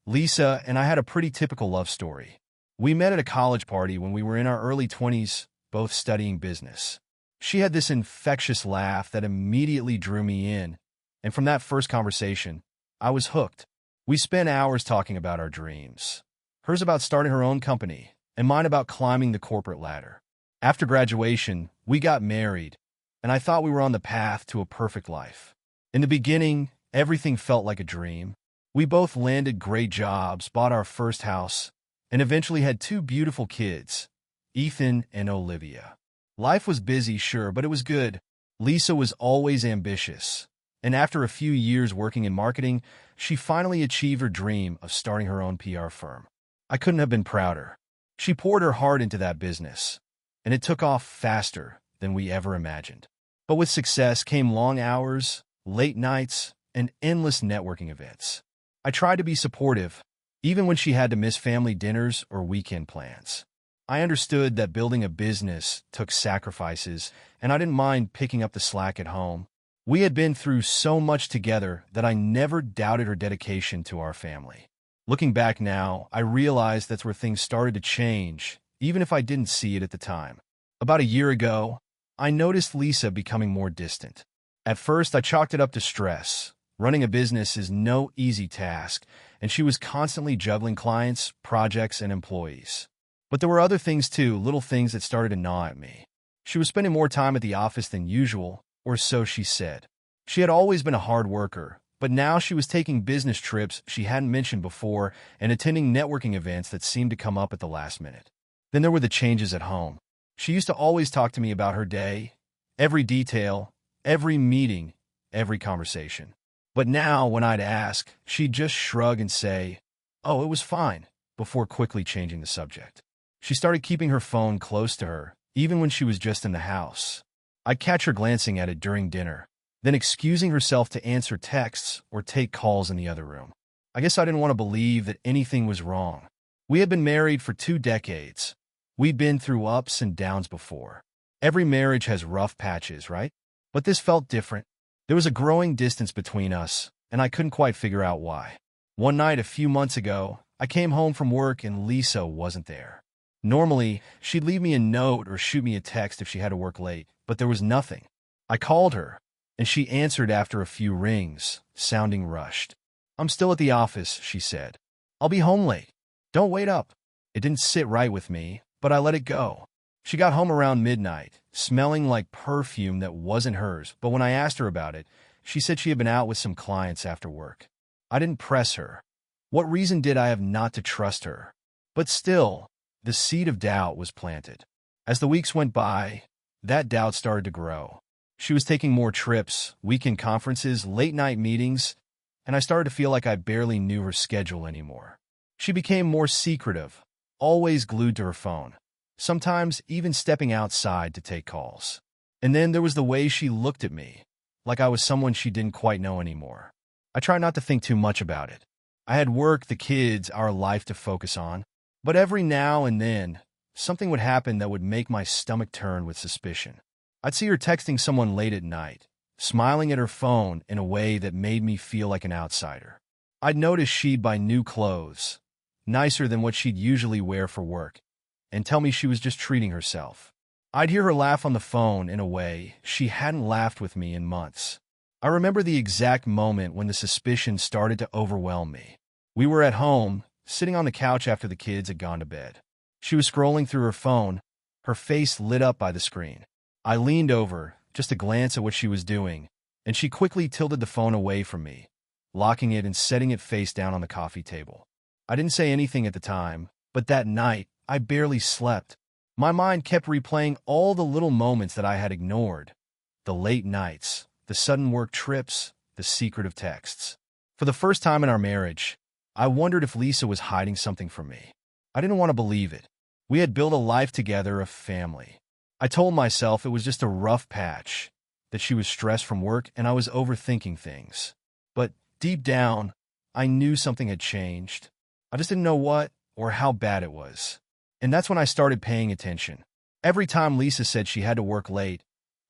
Lisa and I had a pretty typical love story. We met at a college party when we were in our early 20s, both studying business. She had this infectious laugh that immediately drew me in, and from that first conversation, I was hooked. We spent hours talking about our dreams. Hers about starting her own company, and mine about climbing the corporate ladder. After graduation, we got married, and I thought we were on the path to a perfect life. In the beginning, everything felt like a dream. We both landed great jobs, bought our first house, and eventually had two beautiful kids, Ethan and Olivia. Life was busy, sure, but it was good. Lisa was always ambitious, and after a few years working in marketing, she finally achieved her dream of starting her own PR firm. I couldn't have been prouder. She poured her heart into that business, and it took off faster than we ever imagined. But with success came long hours, late nights, and endless networking events. I tried to be supportive, even when she had to miss family dinners or weekend plans. I understood that building a business took sacrifices, and I didn't mind picking up the slack at home. We had been through so much together that I never doubted her dedication to our family. Looking back now, I realized that's where things started to change, even if I didn't see it at the time. About a year ago, I noticed Lisa becoming more distant. At first, I chalked it up to stress. Running a business is no easy task, and she was constantly juggling clients, projects, and employees. But there were other things too, little things that started to gnaw at me. She was spending more time at the office than usual, or so she said. She had always been a hard worker, but now she was taking business trips she hadn't mentioned before and attending networking events that seemed to come up at the last minute. Then there were the changes at home. She used to always talk to me about her day, every detail, every meeting, every conversation. But now, when I'd ask, she'd just shrug and say, "Oh, it was fine," before quickly changing the subject. She started keeping her phone close to her, even when she was just in the house. I'd catch her glancing at it during dinner, then excusing herself to answer texts or take calls in the other room. I guess I didn't want to believe that anything was wrong. We had been married for 2 decades. We'd been through ups and downs before. Every marriage has rough patches, right? But this felt different. There was a growing distance between us, and I couldn't quite figure out why. One night a few months ago, I came home from work and Lisa wasn't there. Normally, she'd leave me a note or shoot me a text if she had to work late, but there was nothing. I called her, and she answered after a few rings, sounding rushed. "I'm still at the office," she said. "I'll be home late. Don't wait up." It didn't sit right with me, but I let it go. She got home around midnight, smelling like perfume that wasn't hers, but when I asked her about it, she said she had been out with some clients after work. I didn't press her. What reason did I have not to trust her? But still, the seed of doubt was planted. As the weeks went by, that doubt started to grow. She was taking more trips, weekend conferences, late-night meetings, and I started to feel like I barely knew her schedule anymore. She became more secretive, always glued to her phone, sometimes even stepping outside to take calls. And then there was the way she looked at me, like I was someone she didn't quite know anymore. I tried not to think too much about it. I had work, the kids, our life to focus on, but every now and then, something would happen that would make my stomach turn with suspicion. I'd see her texting someone late at night, smiling at her phone in a way that made me feel like an outsider. I'd notice she'd buy new clothes, nicer than what she'd usually wear for work, and tell me she was just treating herself. I'd hear her laugh on the phone in a way she hadn't laughed with me in months. I remember the exact moment when the suspicion started to overwhelm me. We were at home, sitting on the couch after the kids had gone to bed. She was scrolling through her phone, her face lit up by the screen. I leaned over, just to glance at what she was doing, and she quickly tilted the phone away from me, locking it and setting it face down on the coffee table. I didn't say anything at the time, but that night, I barely slept. My mind kept replaying all the little moments that I had ignored. The late nights, the sudden work trips, the secretive texts. For the first time in our marriage, I wondered if Lisa was hiding something from me. I didn't want to believe it. We had built a life together, a family. I told myself it was just a rough patch, that she was stressed from work and I was overthinking things. But deep down, I knew something had changed. I just didn't know what or how bad it was. And that's when I started paying attention. Every time Lisa said she had to work late,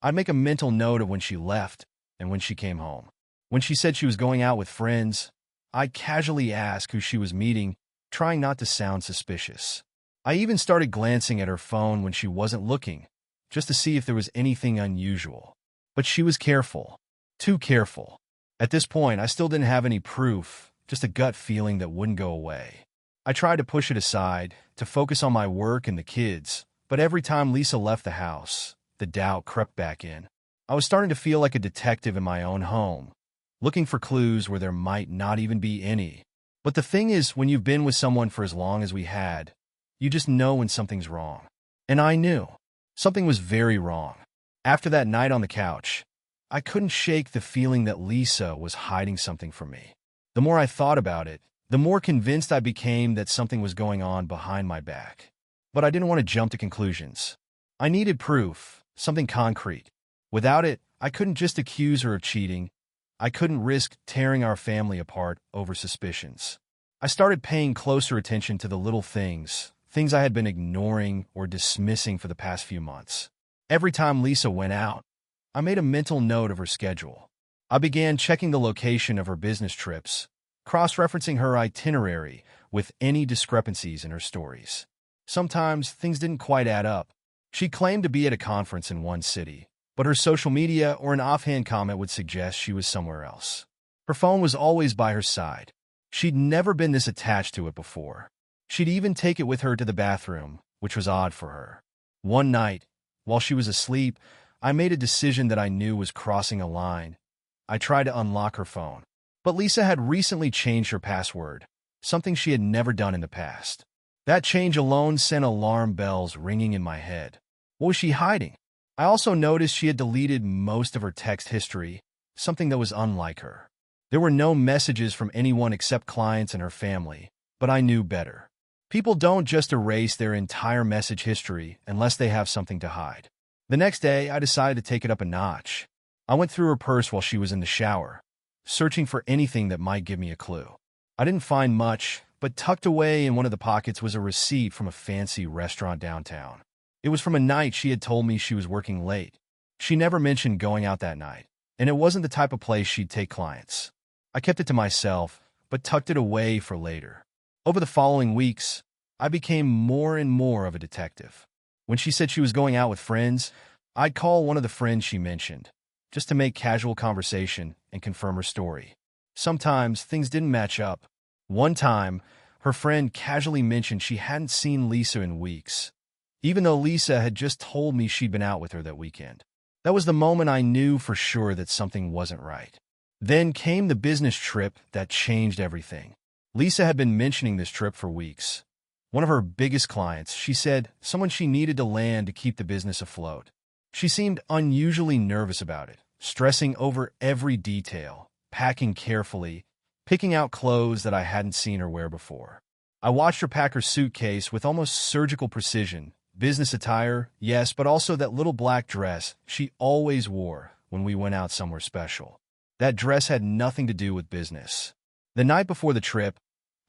I'd make a mental note of when she left and when she came home. When she said she was going out with friends, I casually asked who she was meeting, trying not to sound suspicious. I even started glancing at her phone when she wasn't looking, just to see if there was anything unusual. But she was careful. Too careful. At this point, I still didn't have any proof, just a gut feeling that wouldn't go away. I tried to push it aside, to focus on my work and the kids, but every time Lisa left the house, the doubt crept back in. I was starting to feel like a detective in my own home, looking for clues where there might not even be any. But the thing is, when you've been with someone for as long as we had, you just know when something's wrong. And I knew. Something was very wrong. After that night on the couch, I couldn't shake the feeling that Lisa was hiding something from me. The more I thought about it, the more convinced I became that something was going on behind my back. But I didn't want to jump to conclusions. I needed proof, something concrete. Without it, I couldn't just accuse her of cheating. I couldn't risk tearing our family apart over suspicions. I started paying closer attention to the little things I had been ignoring or dismissing for the past few months. Every time Lisa went out, I made a mental note of her schedule. I began checking the location of her business trips, cross-referencing her itinerary with any discrepancies in her stories. Sometimes things didn't quite add up. She claimed to be at a conference in one city, but her social media or an offhand comment would suggest she was somewhere else. Her phone was always by her side. She'd never been this attached to it before. She'd even take it with her to the bathroom, which was odd for her. One night, while she was asleep, I made a decision that I knew was crossing a line. I tried to unlock her phone. But Lisa had recently changed her password, something she had never done in the past. That change alone sent alarm bells ringing in my head. What was she hiding? I also noticed she had deleted most of her text history, something that was unlike her. There were no messages from anyone except clients and her family, but I knew better. People don't just erase their entire message history unless they have something to hide. The next day, I decided to take it up a notch. I went through her purse while she was in the shower, searching for anything that might give me a clue. I didn't find much, but tucked away in one of the pockets was a receipt from a fancy restaurant downtown. It was from a night she had told me she was working late. She never mentioned going out that night, and it wasn't the type of place she'd take clients. I kept it to myself, but tucked it away for later. Over the following weeks, I became more and more of a detective. When she said she was going out with friends, I'd call one of the friends she mentioned, just to make casual conversation and confirm her story. Sometimes things didn't match up. One time, her friend casually mentioned she hadn't seen Lisa in weeks, even though Lisa had just told me she'd been out with her that weekend. That was the moment I knew for sure that something wasn't right. Then came the business trip that changed everything. Lisa had been mentioning this trip for weeks. One of her biggest clients, she said, someone she needed to land to keep the business afloat. She seemed unusually nervous about it, stressing over every detail, packing carefully, picking out clothes that I hadn't seen her wear before. I watched her pack her suitcase with almost surgical precision. Business attire, yes, but also that little black dress she always wore when we went out somewhere special. That dress had nothing to do with business. The night before the trip,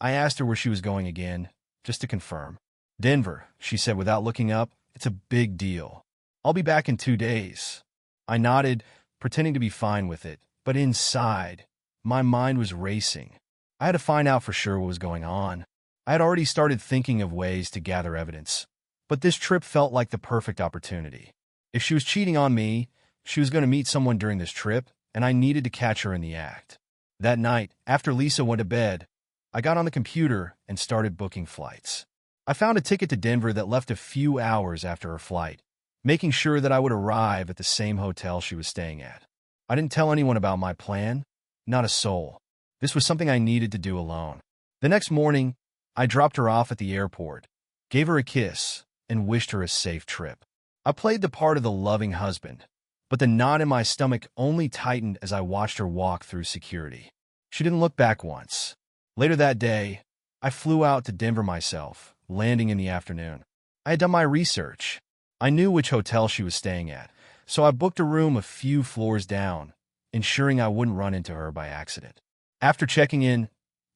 I asked her where she was going again, just to confirm. Denver, she said without looking up. It's a big deal. I'll be back in 2 days. I nodded, pretending to be fine with it, but inside, my mind was racing. I had to find out for sure what was going on. I had already started thinking of ways to gather evidence, but this trip felt like the perfect opportunity. If she was cheating on me, she was going to meet someone during this trip, and I needed to catch her in the act. That night, after Lisa went to bed, I got on the computer and started booking flights. I found a ticket to Denver that left a few hours after her flight, making sure that I would arrive at the same hotel she was staying at. I didn't tell anyone about my plan, not a soul. This was something I needed to do alone. The next morning, I dropped her off at the airport, gave her a kiss, and wished her a safe trip. I played the part of the loving husband, but the knot in my stomach only tightened as I watched her walk through security. She didn't look back once. Later that day, I flew out to Denver myself, landing in the afternoon. I had done my research. I knew which hotel she was staying at, so I booked a room a few floors down, ensuring I wouldn't run into her by accident. After checking in,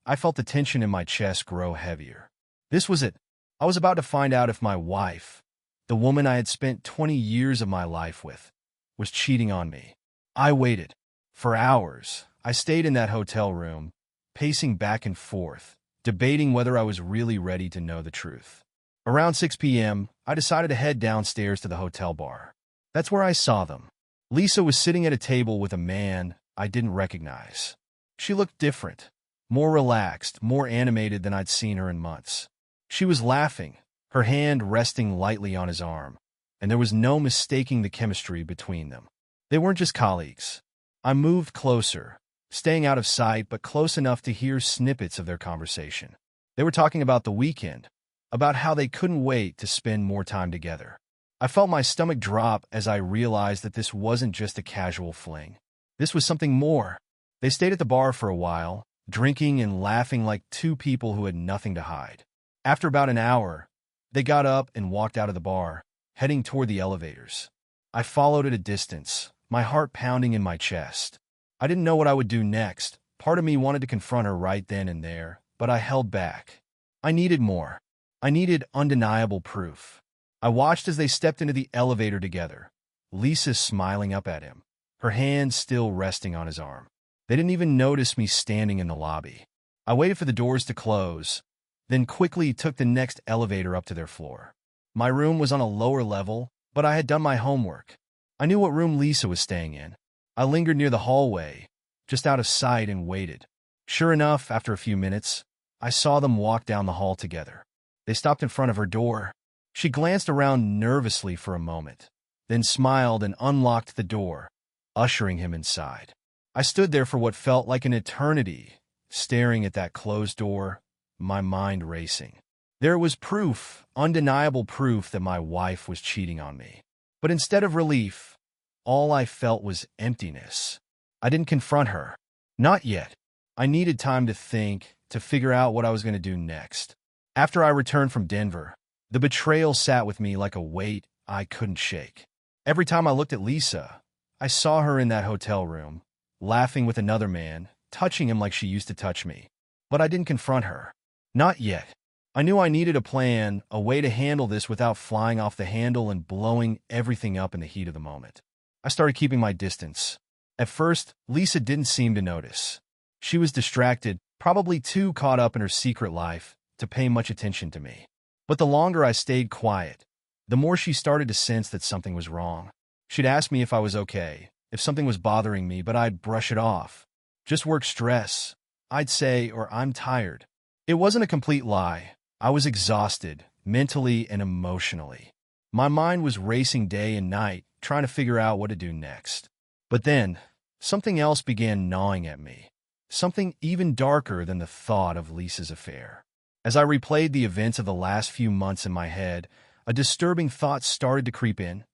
I felt the tension in my chest grow heavier. This was it. I was about to find out if my wife, the woman I had spent 20 years of my life with, was cheating on me. I waited. For hours, I stayed in that hotel room, pacing back and forth, debating whether I was really ready to know the truth. Around 6 p.m., I decided to head downstairs to the hotel bar. That's where I saw them. Lisa was sitting at a table with a man I didn't recognize. She looked different, more relaxed, more animated than I'd seen her in months. She was laughing, her hand resting lightly on his arm, and there was no mistaking the chemistry between them. They weren't just colleagues. I moved closer, staying out of sight but close enough to hear snippets of their conversation. They were talking about the weekend, about how they couldn't wait to spend more time together. I felt my stomach drop as I realized that this wasn't just a casual fling. This was something more. They stayed at the bar for a while, drinking and laughing like two people who had nothing to hide. After about an hour, they got up and walked out of the bar, heading toward the elevators. I followed at a distance, my heart pounding in my chest. I didn't know what I would do next. Part of me wanted to confront her right then and there, but I held back. I needed more. I needed undeniable proof. I watched as they stepped into the elevator together, Lisa smiling up at him, her hand still resting on his arm. They didn't even notice me standing in the lobby. I waited for the doors to close, then quickly took the next elevator up to their floor. My room was on a lower level, but I had done my homework. I knew what room Lisa was staying in. I lingered near the hallway, just out of sight, and waited. Sure enough, after a few minutes, I saw them walk down the hall together. They stopped in front of her door. She glanced around nervously for a moment, then smiled and unlocked the door, ushering him inside. I stood there for what felt like an eternity, staring at that closed door, my mind racing. There was proof, undeniable proof that my wife was cheating on me. But instead of relief, all I felt was emptiness. I didn't confront her. Not yet. I needed time to think, to figure out what I was going to do next. After I returned from Denver, the betrayal sat with me like a weight I couldn't shake. Every time I looked at Lisa, I saw her in that hotel room, laughing with another man, touching him like she used to touch me. But I didn't confront her. Not yet. I knew I needed a plan, a way to handle this without flying off the handle and blowing everything up in the heat of the moment. I started keeping my distance. At first, Lisa didn't seem to notice. She was distracted, probably too caught up in her secret life to pay much attention to me. But the longer I stayed quiet, the more she started to sense that something was wrong. She'd ask me if I was okay, if something was bothering me, but I'd brush it off. Just work stress, I'd say, or I'm tired. It wasn't a complete lie. I was exhausted, mentally and emotionally. My mind was racing day and night, trying to figure out what to do next. But then, something else began gnawing at me. Something even darker than the thought of Lisa's affair. As I replayed the events of the last few months in my head, a disturbing thought started to creep in.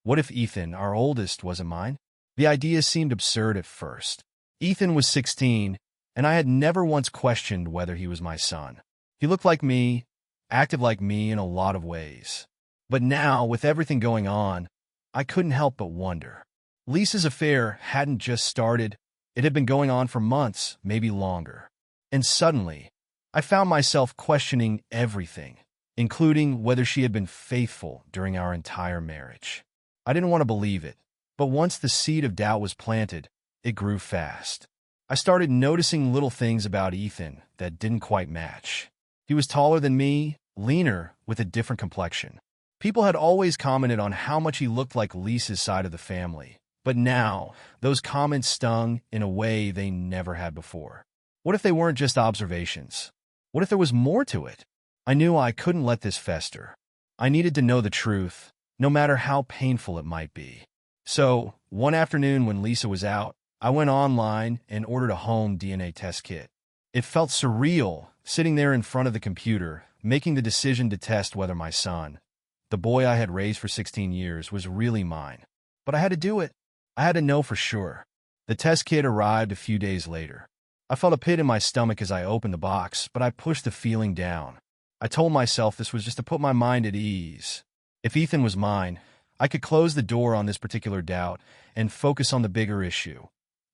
What if Ethan, our oldest, wasn't mine? The idea seemed absurd at first. Ethan was 16, and I had never once questioned whether he was my son. He looked like me, acted like me in a lot of ways. But now, with everything going on, I couldn't help but wonder. Lisa's affair hadn't just started. It had been going on for months, maybe longer. And suddenly, I found myself questioning everything, including whether she had been faithful during our entire marriage. I didn't want to believe it, but once the seed of doubt was planted, it grew fast. I started noticing little things about Ethan that didn't quite match. He was taller than me, leaner, with a different complexion. People had always commented on how much he looked like Lisa's side of the family, but now, those comments stung in a way they never had before. What if they weren't just observations? What if there was more to it? I knew I couldn't let this fester. I needed to know the truth, no matter how painful it might be. So, one afternoon when Lisa was out, I went online and ordered a home DNA test kit. It felt surreal, sitting there in front of the computer, making the decision to test whether my son, the boy I had raised for 16 years, was really mine. But I had to do it. I had to know for sure. The test kit arrived a few days later. I felt a pit in my stomach as I opened the box, but I pushed the feeling down. I told myself this was just to put my mind at ease. If Ethan was mine, I could close the door on this particular doubt and focus on the bigger issue,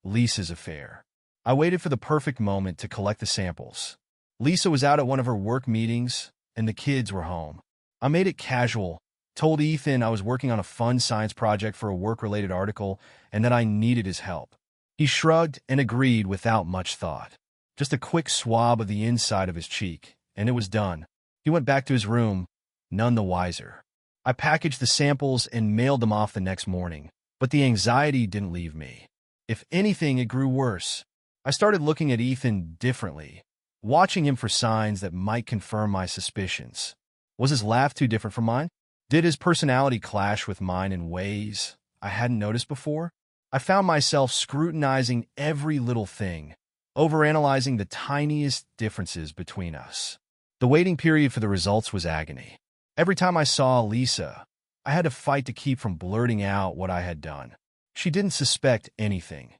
Lisa's affair. I waited for the perfect moment to collect the samples. Lisa was out at one of her work meetings, and the kids were home. I made it casual, told Ethan I was working on a fun science project for a work-related article and that I needed his help. He shrugged and agreed without much thought. Just a quick swab of the inside of his cheek, and it was done. He went back to his room, none the wiser. I packaged the samples and mailed them off the next morning, but the anxiety didn't leave me. If anything, it grew worse. I started looking at Ethan differently, watching him for signs that might confirm my suspicions. Was his laugh too different from mine? Did his personality clash with mine in ways I hadn't noticed before? I found myself scrutinizing every little thing, overanalyzing the tiniest differences between us. The waiting period for the results was agony. Every time I saw Lisa, I had to fight to keep from blurting out what I had done. She didn't suspect anything.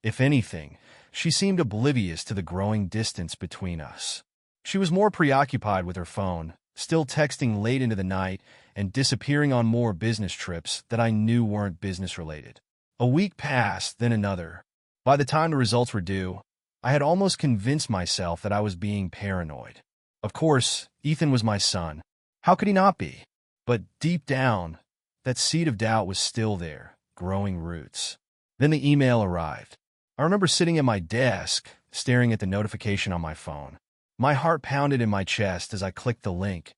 If anything, she seemed oblivious to the growing distance between us. She was more preoccupied with her phone, still texting late into the night and disappearing on more business trips that I knew weren't business-related. A week passed, then another. By the time the results were due, I had almost convinced myself that I was being paranoid. Of course, Ethan was my son. How could he not be? But deep down, that seed of doubt was still there, growing roots. Then the email arrived. I remember sitting at my desk, staring at the notification on my phone. My heart pounded in my chest as I clicked the link,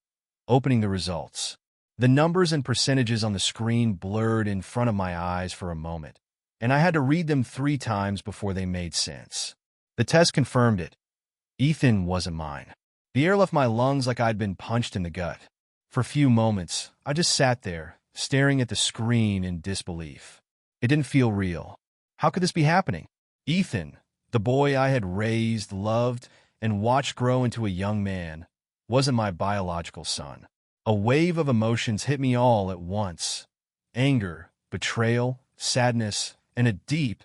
opening the results. The numbers and percentages on the screen blurred in front of my eyes for a moment, and I had to read them 3 times before they made sense. The test confirmed it. Ethan wasn't mine. The air left my lungs like I'd been punched in the gut. For a few moments, I just sat there, staring at the screen in disbelief. It didn't feel real. How could this be happening? Ethan, the boy I had raised, loved, and watched grow into a young man, wasn't my biological son. A wave of emotions hit me all at once. Anger, betrayal, sadness, and a deep,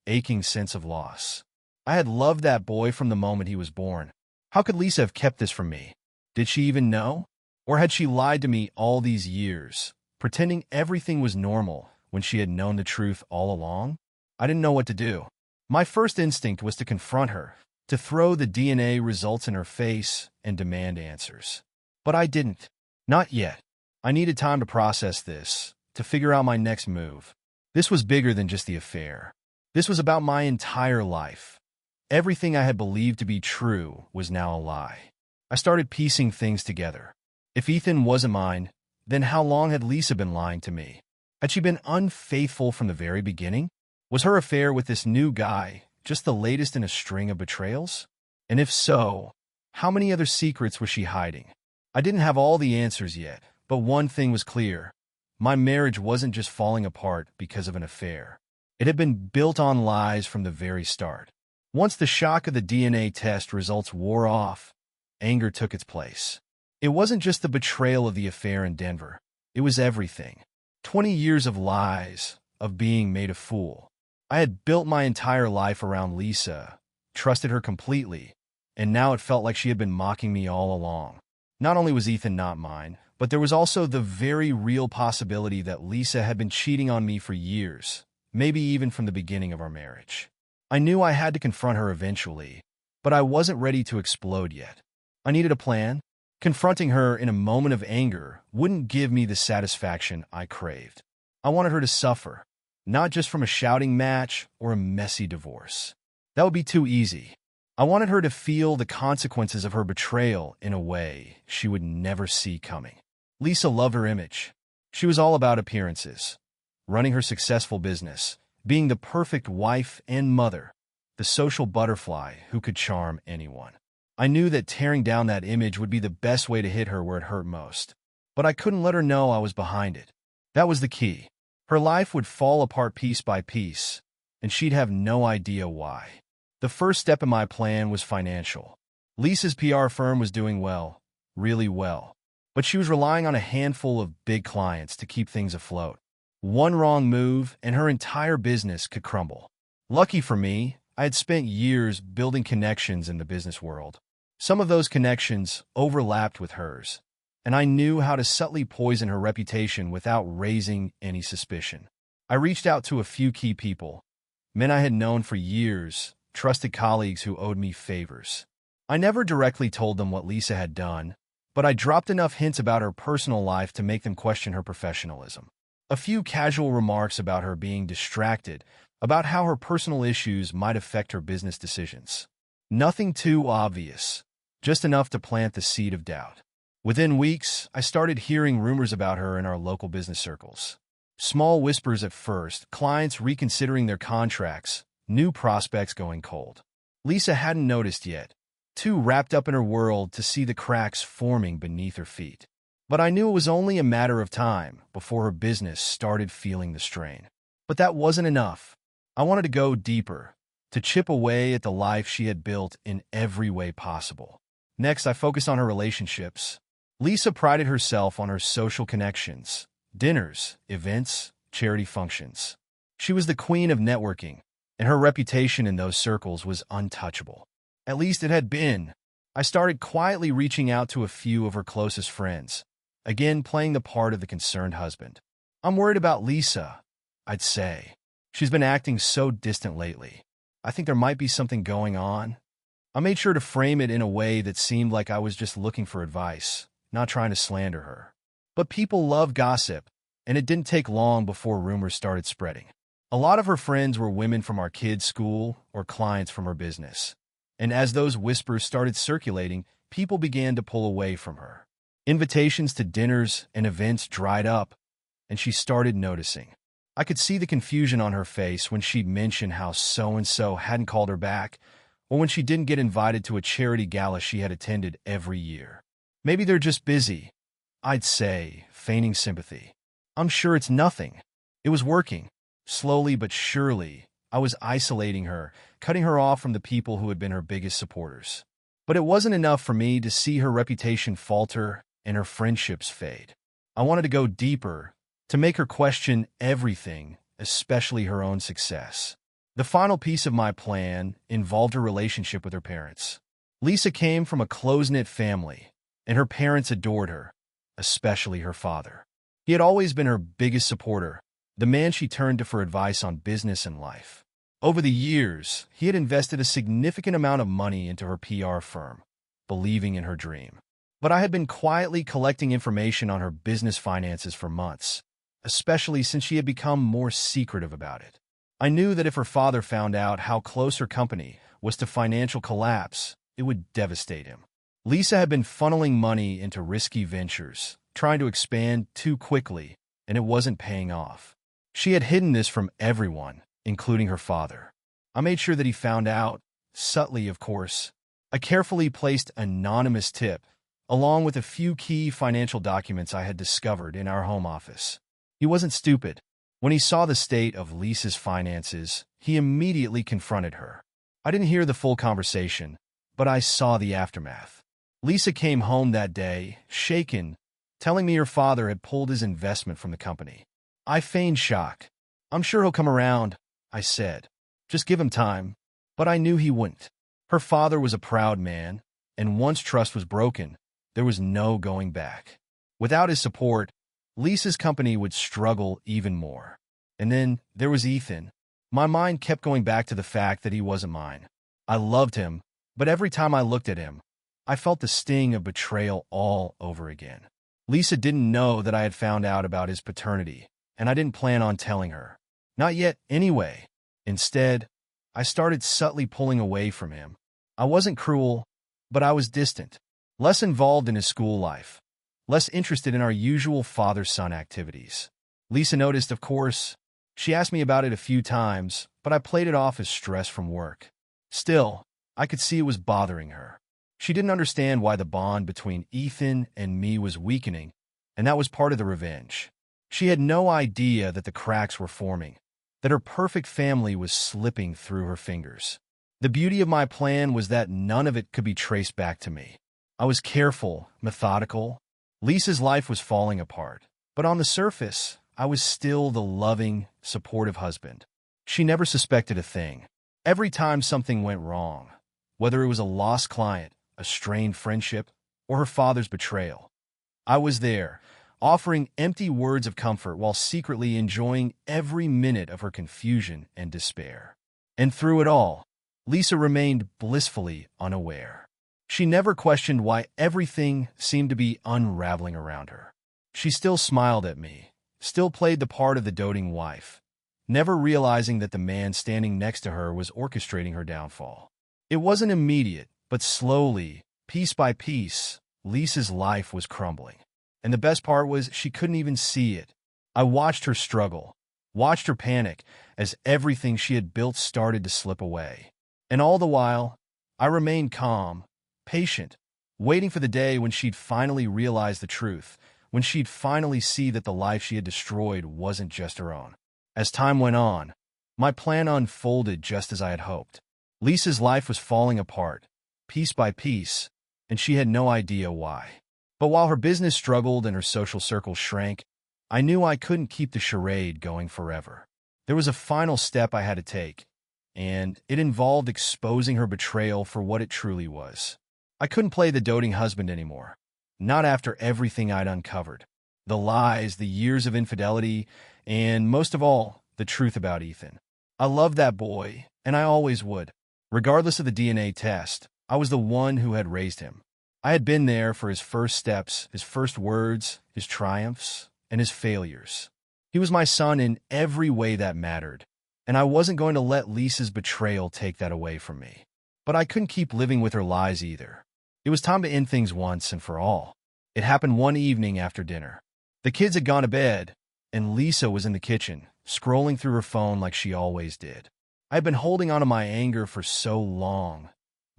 aching sense of loss. I had loved that boy from the moment he was born. How could Lisa have kept this from me? Did she even know? Or had she lied to me all these years, pretending everything was normal when she had known the truth all along? I didn't know what to do. My first instinct was to confront her, to throw the DNA results in her face and demand answers. But I didn't. Not yet. I needed time to process this, to figure out my next move. This was bigger than just the affair. This was about my entire life. Everything I had believed to be true was now a lie. I started piecing things together. If Ethan wasn't mine, then how long had Lisa been lying to me? Had she been unfaithful from the very beginning? Was her affair with this new guy just the latest in a string of betrayals? And if so, how many other secrets was she hiding? I didn't have all the answers yet, but one thing was clear. My marriage wasn't just falling apart because of an affair. It had been built on lies from the very start. Once the shock of the DNA test results wore off, anger took its place. It wasn't just the betrayal of the affair in Denver. It was everything. 20 years of lies, of being made a fool. I had built my entire life around Lisa, trusted her completely, and now it felt like she had been mocking me all along. Not only was Ethan not mine, but there was also the very real possibility that Lisa had been cheating on me for years, maybe even from the beginning of our marriage. I knew I had to confront her eventually, but I wasn't ready to explode yet. I needed a plan. Confronting her in a moment of anger wouldn't give me the satisfaction I craved. I wanted her to suffer, not just from a shouting match or a messy divorce. That would be too easy. I wanted her to feel the consequences of her betrayal in a way she would never see coming. Lisa loved her image. She was all about appearances, running her successful business, being the perfect wife and mother, the social butterfly who could charm anyone. I knew that tearing down that image would be the best way to hit her where it hurt most, but I couldn't let her know I was behind it. That was the key. Her life would fall apart piece by piece, and she'd have no idea why. The first step in my plan was financial. Lisa's PR firm was doing well, really well, but she was relying on a handful of big clients to keep things afloat. One wrong move, and her entire business could crumble. Lucky for me, I had spent years building connections in the business world. Some of those connections overlapped with hers, and I knew how to subtly poison her reputation without raising any suspicion. I reached out to a few key people, men I had known for years, trusted colleagues who owed me favors. I never directly told them what Lisa had done, but I dropped enough hints about her personal life to make them question her professionalism. A few casual remarks about her being distracted, about how her personal issues might affect her business decisions. Nothing too obvious, just enough to plant the seed of doubt. Within weeks, I started hearing rumors about her in our local business circles. Small whispers at first, clients reconsidering their contracts, new prospects going cold. Lisa hadn't noticed yet, too wrapped up in her world to see the cracks forming beneath her feet. But I knew it was only a matter of time before her business started feeling the strain. But that wasn't enough. I wanted to go deeper, to chip away at the life she had built in every way possible. Next, I focused on her relationships. Lisa prided herself on her social connections, dinners, events, charity functions. She was the queen of networking, and her reputation in those circles was untouchable. At least it had been. I started quietly reaching out to a few of her closest friends, again playing the part of the concerned husband. "I'm worried about Lisa," I'd say. "She's been acting so distant lately. I think there might be something going on." I made sure to frame it in a way that seemed like I was just looking for advice, not trying to slander her. But people love gossip, and it didn't take long before rumors started spreading. A lot of her friends were women from our kids' school or clients from her business. And as those whispers started circulating, people began to pull away from her. Invitations to dinners and events dried up, and she started noticing. I could see the confusion on her face when she mentioned how so-and-so hadn't called her back, or when she didn't get invited to a charity gala she had attended every year. "Maybe they're just busy," I'd say, feigning sympathy. "I'm sure it's nothing." It was working. Slowly but surely, I was isolating her, cutting her off from the people who had been her biggest supporters. But it wasn't enough for me to see her reputation falter and her friendships fade. I wanted to go deeper, to make her question everything, especially her own success. The final piece of my plan involved her relationship with her parents. Lisa came from a close-knit family, and her parents adored her, especially her father. He had always been her biggest supporter, the man she turned to for advice on business and life. Over the years, he had invested a significant amount of money into her PR firm, believing in her dream. But I had been quietly collecting information on her business finances for months, especially since she had become more secretive about it. I knew that if her father found out how close her company was to financial collapse, it would devastate him. Lisa had been funneling money into risky ventures, trying to expand too quickly, and it wasn't paying off. She had hidden this from everyone, including her father. I made sure that he found out, subtly of course. I carefully placed an anonymous tip, along with a few key financial documents I had discovered in our home office. He wasn't stupid. When he saw the state of Lisa's finances, he immediately confronted her. I didn't hear the full conversation, but I saw the aftermath. Lisa came home that day, shaken, telling me her father had pulled his investment from the company. I feigned shock. "I'm sure he'll come around," I said. "Just give him time." But I knew he wouldn't. Her father was a proud man, and once trust was broken, there was no going back. Without his support, Lisa's company would struggle even more. And then there was Ethan. My mind kept going back to the fact that he wasn't mine. I loved him, but every time I looked at him, I felt the sting of betrayal all over again. Lisa didn't know that I had found out about his paternity, and I didn't plan on telling her. Not yet, anyway. Instead, I started subtly pulling away from him. I wasn't cruel, but I was distant, less involved in his school life, less interested in our usual father-son activities. Lisa noticed, of course. She asked me about it a few times, but I played it off as stress from work. Still, I could see it was bothering her. She didn't understand why the bond between Ethan and me was weakening, and that was part of the revenge. She had no idea that the cracks were forming, that her perfect family was slipping through her fingers. The beauty of my plan was that none of it could be traced back to me. I was careful, methodical. Lisa's life was falling apart, but on the surface, I was still the loving, supportive husband. She never suspected a thing. Every time something went wrong, whether it was a lost client, a strained friendship, or her father's betrayal, I was there, offering empty words of comfort while secretly enjoying every minute of her confusion and despair. And through it all, Lisa remained blissfully unaware. She never questioned why everything seemed to be unraveling around her. She still smiled at me, still played the part of the doting wife, never realizing that the man standing next to her was orchestrating her downfall. It wasn't immediate, but slowly, piece by piece, Lisa's life was crumbling. And the best part was she couldn't even see it. I watched her struggle, watched her panic as everything she had built started to slip away. And all the while, I remained calm, patient, waiting for the day when she'd finally realize the truth, when she'd finally see that the life she had destroyed wasn't just her own. As time went on, my plan unfolded just as I had hoped. Lisa's life was falling apart, piece by piece, and she had no idea why. But while her business struggled and her social circle shrank, I knew I couldn't keep the charade going forever. There was a final step I had to take, and it involved exposing her betrayal for what it truly was. I couldn't play the doting husband anymore, not after everything I'd uncovered. The lies, the years of infidelity, and most of all, the truth about Ethan. I loved that boy, and I always would. Regardless of the DNA test, I was the one who had raised him. I had been there for his first steps, his first words, his triumphs, and his failures. He was my son in every way that mattered, and I wasn't going to let Lisa's betrayal take that away from me. But I couldn't keep living with her lies either. It was time to end things once and for all. It happened one evening after dinner. The kids had gone to bed, and Lisa was in the kitchen, scrolling through her phone like she always did. I had been holding on to my anger for so long,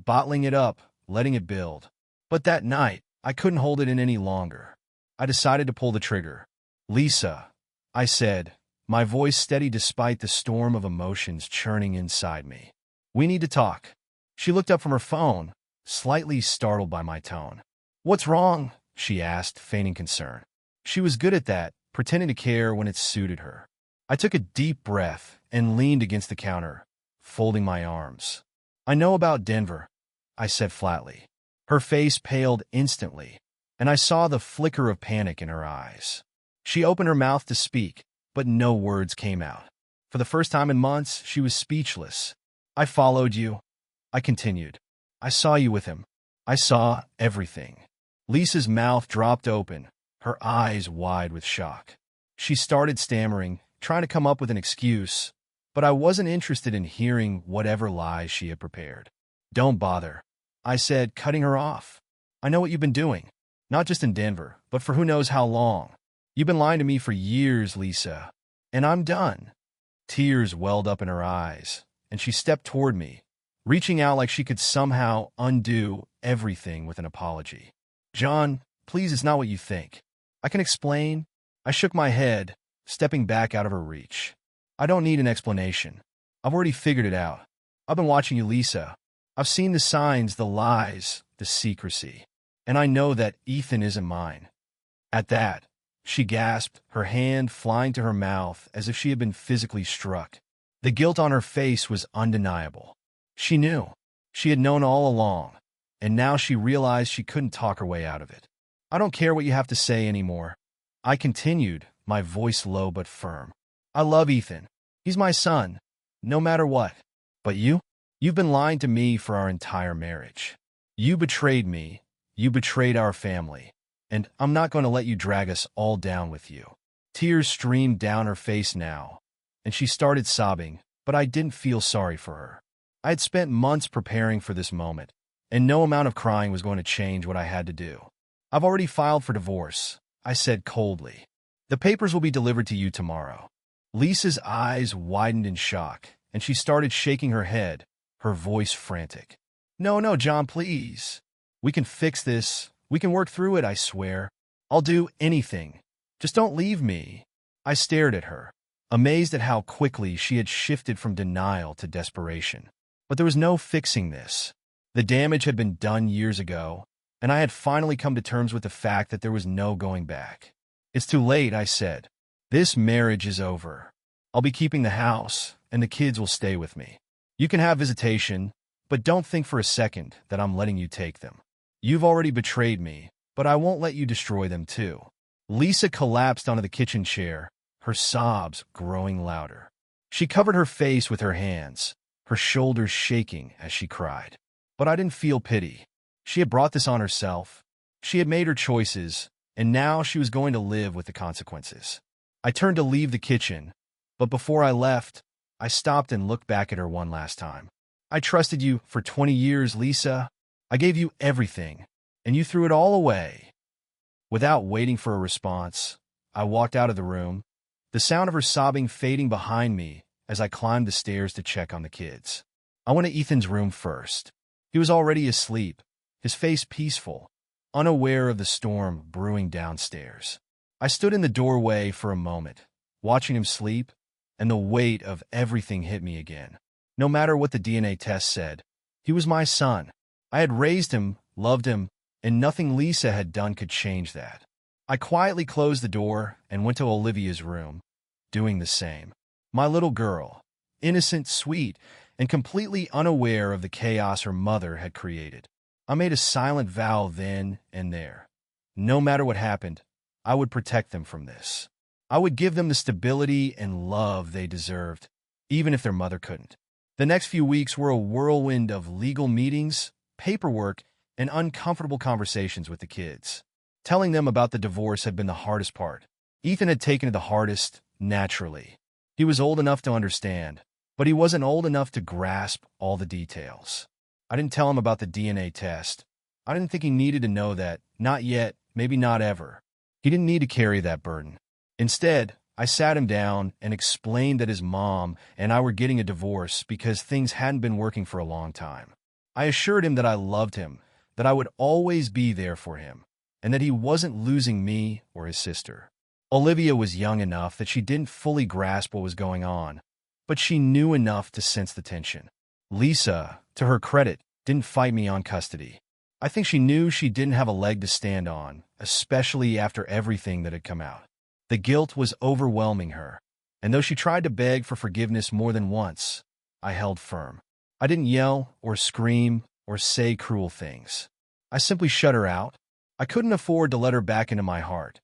bottling it up, letting it build. But that night, I couldn't hold it in any longer. I decided to pull the trigger. "Lisa," I said, my voice steady despite the storm of emotions churning inside me. "We need to talk." She looked up from her phone, slightly startled by my tone. "What's wrong?" she asked, feigning concern. She was good at that, pretending to care when it suited her. I took a deep breath and leaned against the counter, folding my arms. "I know about Denver," I said flatly. Her face paled instantly, and I saw the flicker of panic in her eyes. She opened her mouth to speak, but no words came out. For the first time in months, she was speechless. "I followed you," I continued. "I saw you with him. I saw everything." Lisa's mouth dropped open, her eyes wide with shock. She started stammering, trying to come up with an excuse, but I wasn't interested in hearing whatever lies she had prepared. "Don't bother," I said, cutting her off. "I know what you've been doing, not just in Denver, but for who knows how long. You've been lying to me for years, Lisa, and I'm done." Tears welled up in her eyes, and she stepped toward me, reaching out like she could somehow undo everything with an apology. "John, please, it's not what you think. I can explain." I shook my head, stepping back out of her reach. "I don't need an explanation. I've already figured it out. I've been watching you, Lisa. I've seen the signs, the lies, the secrecy. And I know that Ethan isn't mine." At that, she gasped, her hand flying to her mouth as if she had been physically struck. The guilt on her face was undeniable. She knew. She had known all along, and now she realized she couldn't talk her way out of it. "I don't care what you have to say anymore," I continued, my voice low but firm. "I love Ethan. He's my son, no matter what. But you? You've been lying to me for our entire marriage. You betrayed me. You betrayed our family. And I'm not going to let you drag us all down with you." Tears streamed down her face now, and she started sobbing, but I didn't feel sorry for her. I had spent months preparing for this moment, and no amount of crying was going to change what I had to do. "I've already filed for divorce," I said coldly. "The papers will be delivered to you tomorrow." Lisa's eyes widened in shock, and she started shaking her head, her voice frantic. "No, no, John, please. We can fix this. We can work through it, I swear. I'll do anything. Just don't leave me." I stared at her, amazed at how quickly she had shifted from denial to desperation. But there was no fixing this. The damage had been done years ago, and I had finally come to terms with the fact that there was no going back. "It's too late," I said. "This marriage is over. I'll be keeping the house, and the kids will stay with me. You can have visitation, but don't think for a second that I'm letting you take them. You've already betrayed me, but I won't let you destroy them too." Lisa collapsed onto the kitchen chair, her sobs growing louder. She covered her face with her hands, her shoulders shaking as she cried. But I didn't feel pity. She had brought this on herself. She had made her choices, and now she was going to live with the consequences. I turned to leave the kitchen, but before I left, I stopped and looked back at her one last time. I trusted you for 20 years, Lisa. I gave you everything, and you threw it all away." Without waiting for a response, I walked out of the room, the sound of her sobbing fading behind me as I climbed the stairs to check on the kids. I went to Ethan's room first. He was already asleep, his face peaceful, unaware of the storm brewing downstairs. I stood in the doorway for a moment, watching him sleep, and the weight of everything hit me again. No matter what the DNA test said, he was my son. I had raised him, loved him, and nothing Lisa had done could change that. I quietly closed the door and went to Olivia's room, doing the same. My little girl, innocent, sweet, and completely unaware of the chaos her mother had created. I made a silent vow then and there. No matter what happened, I would protect them from this. I would give them the stability and love they deserved, even if their mother couldn't. The next few weeks were a whirlwind of legal meetings, paperwork, and uncomfortable conversations with the kids. Telling them about the divorce had been the hardest part. Ethan had taken it the hardest, naturally. He was old enough to understand, but he wasn't old enough to grasp all the details. I didn't tell him about the DNA test. I didn't think he needed to know that. Not yet, maybe not ever. He didn't need to carry that burden. Instead, I sat him down and explained that his mom and I were getting a divorce because things hadn't been working for a long time. I assured him that I loved him, that I would always be there for him, and that he wasn't losing me or his sister. Olivia was young enough that she didn't fully grasp what was going on, but she knew enough to sense the tension. Lisa, to her credit, didn't fight me on custody. I think she knew she didn't have a leg to stand on, especially after everything that had come out. The guilt was overwhelming her, and though she tried to beg for forgiveness more than once, I held firm. I didn't yell or scream or say cruel things. I simply shut her out. I couldn't afford to let her back into my heart,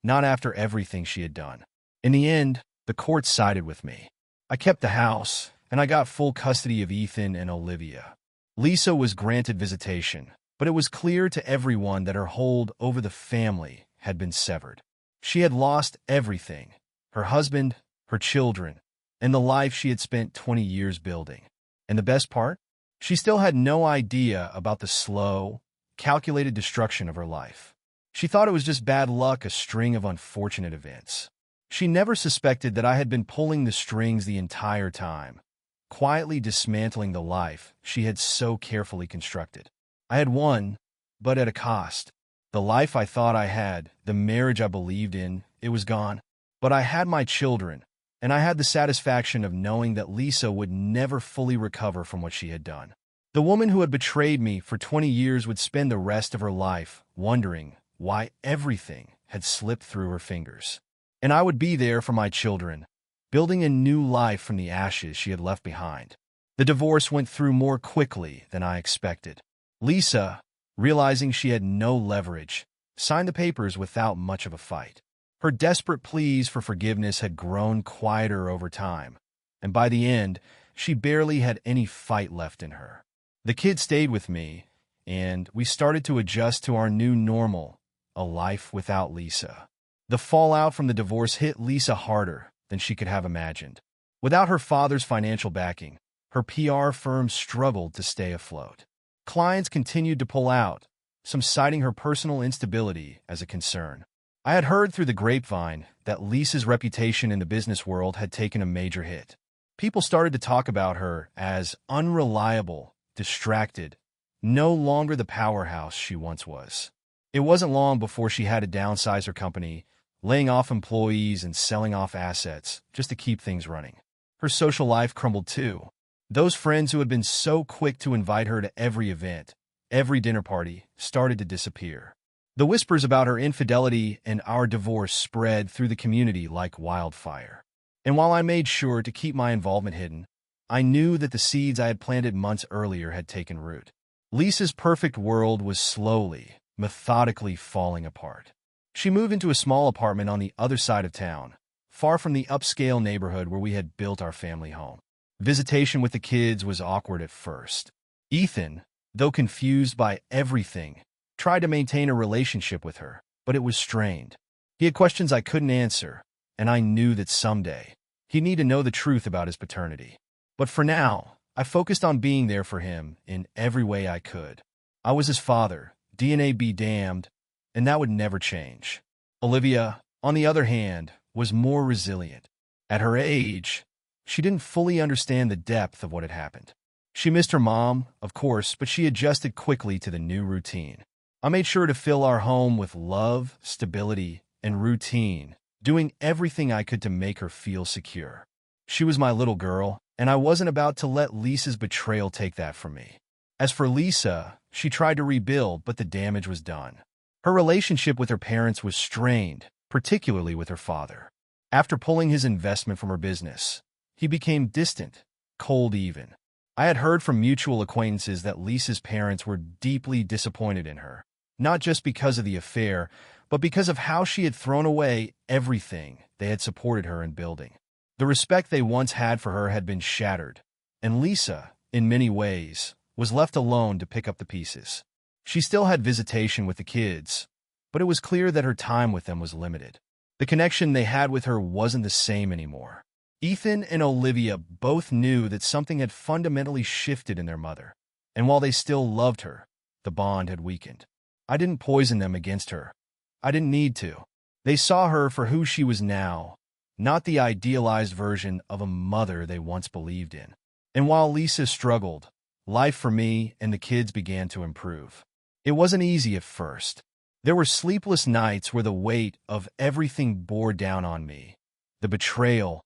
not after everything she had done. In the end, the court sided with me. I kept the house, and I got full custody of Ethan and Olivia. Lisa was granted visitation, but it was clear to everyone that her hold over the family had been severed. She had lost everything: her husband, her children, and the life she had spent 20 years building. And the best part? She still had no idea about the slow, calculated destruction of her life. She thought it was just bad luck, a string of unfortunate events. She never suspected that I had been pulling the strings the entire time, quietly dismantling the life she had so carefully constructed. I had won, but at a cost. The life I thought I had, the marriage I believed in, it was gone. But I had my children, and I had the satisfaction of knowing that Lisa would never fully recover from what she had done. The woman who had betrayed me for 20 years would spend the rest of her life wondering why everything had slipped through her fingers. And I would be there for my children, building a new life from the ashes she had left behind. The divorce went through more quickly than I expected. Lisa, realizing she had no leverage, signed the papers without much of a fight. Her desperate pleas for forgiveness had grown quieter over time, and by the end, she barely had any fight left in her. The kids stayed with me, and we started to adjust to our new normal, a life without Lisa. The fallout from the divorce hit Lisa harder than she could have imagined. Without her father's financial backing, her PR firm struggled to stay afloat. Clients continued to pull out, some citing her personal instability as a concern. I had heard through the grapevine that Lisa's reputation in the business world had taken a major hit. People started to talk about her as unreliable, distracted, no longer the powerhouse she once was. It wasn't long before she had to downsize her company, laying off employees and selling off assets just to keep things running. Her social life crumbled too. Those friends who had been so quick to invite her to every event, every dinner party, started to disappear. The whispers about her infidelity and our divorce spread through the community like wildfire. And while I made sure to keep my involvement hidden, I knew that the seeds I had planted months earlier had taken root. Lisa's perfect world was slowly, methodically falling apart. She moved into a small apartment on the other side of town, far from the upscale neighborhood where we had built our family home. Visitation with the kids was awkward at first. Ethan, though confused by everything, tried to maintain a relationship with her, but it was strained. He had questions I couldn't answer, and I knew that someday he'd need to know the truth about his paternity. But for now, I focused on being there for him in every way I could. I was his father, DNA be damned, and that would never change. Olivia, on the other hand, was more resilient. At her age, she didn't fully understand the depth of what had happened. She missed her mom, of course, but she adjusted quickly to the new routine. I made sure to fill our home with love, stability, and routine, doing everything I could to make her feel secure. She was my little girl, and I wasn't about to let Lisa's betrayal take that from me. As for Lisa, she tried to rebuild, but the damage was done. Her relationship with her parents was strained, particularly with her father. After pulling his investment from her business, he became distant, cold even. I had heard from mutual acquaintances that Lisa's parents were deeply disappointed in her, not just because of the affair, but because of how she had thrown away everything they had supported her in building. The respect they once had for her had been shattered, and Lisa, in many ways, was left alone to pick up the pieces. She still had visitation with the kids, but it was clear that her time with them was limited. The connection they had with her wasn't the same anymore. Ethan and Olivia both knew that something had fundamentally shifted in their mother, and while they still loved her, the bond had weakened. I didn't poison them against her. I didn't need to. They saw her for who she was now, not the idealized version of a mother they once believed in. And while Lisa struggled, life for me and the kids began to improve. It wasn't easy at first. There were sleepless nights where the weight of everything bore down on me. The betrayal,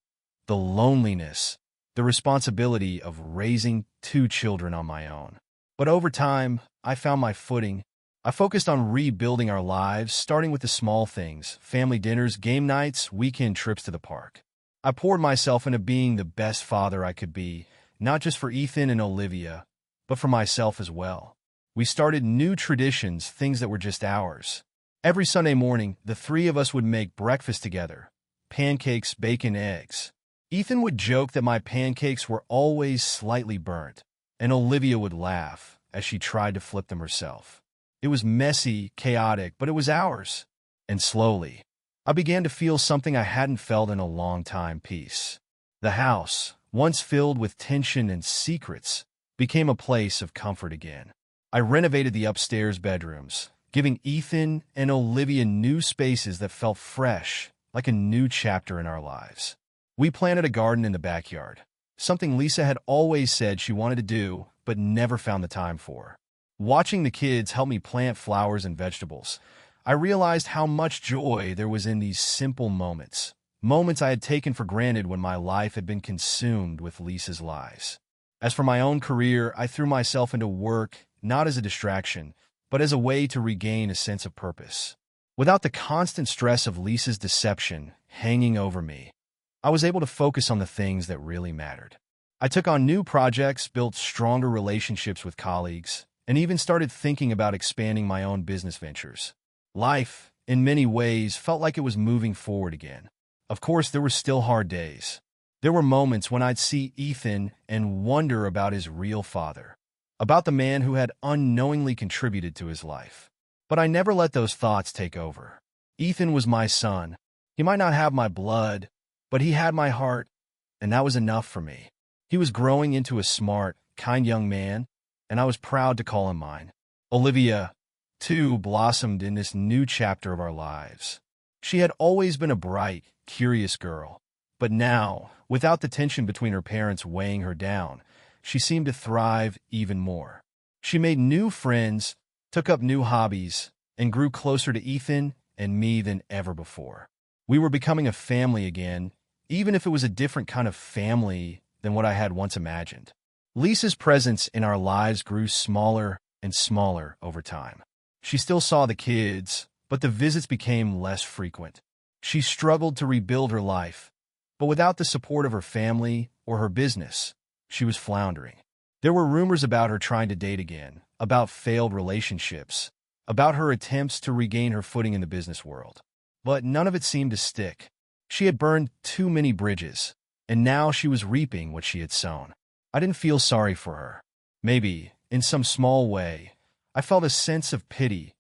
the loneliness, the responsibility of raising 2 children on my own. But over time, I found my footing. I focused on rebuilding our lives, starting with the small things: family dinners, game nights, weekend trips to the park. I poured myself into being the best father I could be, not just for Ethan and Olivia, but for myself as well. We started new traditions, things that were just ours. Every Sunday morning, the 3 of us would make breakfast together: pancakes, bacon, eggs. Ethan would joke that my pancakes were always slightly burnt, and Olivia would laugh as she tried to flip them herself. It was messy, chaotic, but it was ours. And slowly, I began to feel something I hadn't felt in a long time: peace. The house, once filled with tension and secrets, became a place of comfort again. I renovated the upstairs bedrooms, giving Ethan and Olivia new spaces that felt fresh, like a new chapter in our lives. We planted a garden in the backyard, something Lisa had always said she wanted to do, but never found the time for. Watching the kids help me plant flowers and vegetables, I realized how much joy there was in these simple moments. Moments I had taken for granted when my life had been consumed with Lisa's lies. As for my own career, I threw myself into work, not as a distraction, but as a way to regain a sense of purpose. Without the constant stress of Lisa's deception hanging over me, I was able to focus on the things that really mattered. I took on new projects, built stronger relationships with colleagues, and even started thinking about expanding my own business ventures. Life, in many ways, felt like it was moving forward again. Of course, there were still hard days. There were moments when I'd see Ethan and wonder about his real father, about the man who had unknowingly contributed to his life. But I never let those thoughts take over. Ethan was my son. He might not have my blood, but he had my heart, and that was enough for me. He was growing into a smart, kind young man, and I was proud to call him mine. Olivia, too, blossomed in this new chapter of our lives. She had always been a bright, curious girl, but now, without the tension between her parents weighing her down, she seemed to thrive even more. She made new friends, took up new hobbies, and grew closer to Ethan and me than ever before. We were becoming a family again, even if it was a different kind of family than what I had once imagined. Lisa's presence in our lives grew smaller and smaller over time. She still saw the kids, but the visits became less frequent. She struggled to rebuild her life, but without the support of her family or her business, she was floundering. There were rumors about her trying to date again, about failed relationships, about her attempts to regain her footing in the business world. But none of it seemed to stick. She had burned too many bridges, and now she was reaping what she had sown. I didn't feel sorry for her. Maybe, in some small way, I felt a sense of pity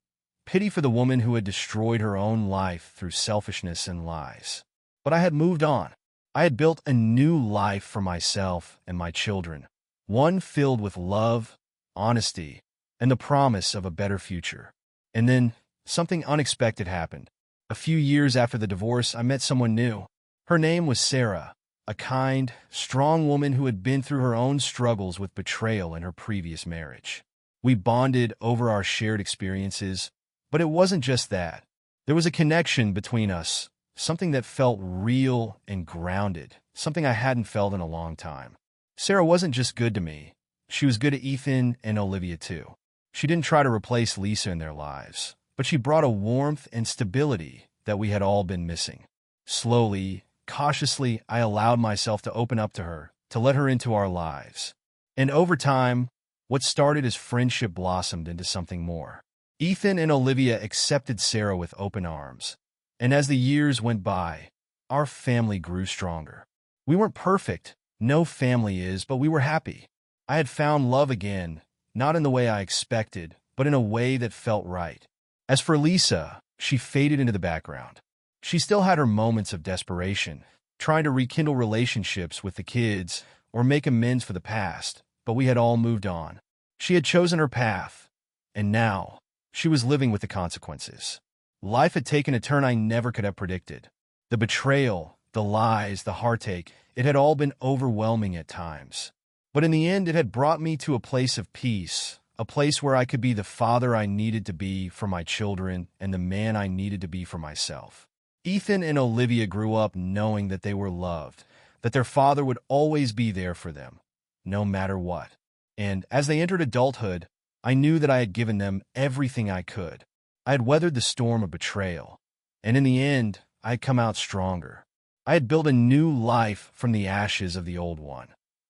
for the woman who had destroyed her own life through selfishness and lies. But I had moved on. I had built a new life for myself and my children, one filled with love, honesty, and the promise of a better future. And then, something unexpected happened. A few years after the divorce, I met someone new. Her name was Sarah, a kind, strong woman who had been through her own struggles with betrayal in her previous marriage. We bonded over our shared experiences, but it wasn't just that. There was a connection between us, something that felt real and grounded, something I hadn't felt in a long time. Sarah wasn't just good to me. She was good to Ethan and Olivia too. She didn't try to replace Lisa in their lives, but she brought a warmth and stability that we had all been missing. Slowly, cautiously, I allowed myself to open up to her, to let her into our lives. And over time, what started as friendship blossomed into something more. Ethan and Olivia accepted Sarah with open arms. And as the years went by, our family grew stronger. We weren't perfect, no family is, but we were happy. I had found love again, not in the way I expected, but in a way that felt right. As for Lisa, she faded into the background. She still had her moments of desperation, trying to rekindle relationships with the kids or make amends for the past, but we had all moved on. She had chosen her path, and now she was living with the consequences. Life had taken a turn I never could have predicted. The betrayal, the lies, the heartache, it had all been overwhelming at times. But in the end, it had brought me to a place of peace, a place where I could be the father I needed to be for my children and the man I needed to be for myself. Ethan and Olivia grew up knowing that they were loved, that their father would always be there for them, no matter what. And as they entered adulthood, I knew that I had given them everything I could. I had weathered the storm of betrayal, and in the end, I had come out stronger. I had built a new life from the ashes of the old one,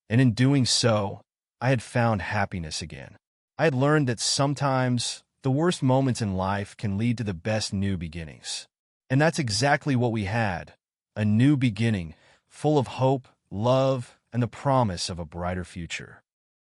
and in doing so, I had found happiness again. I had learned that sometimes the worst moments in life can lead to the best new beginnings. And that's exactly what we had, a new beginning, full of hope, love, and the promise of a brighter future.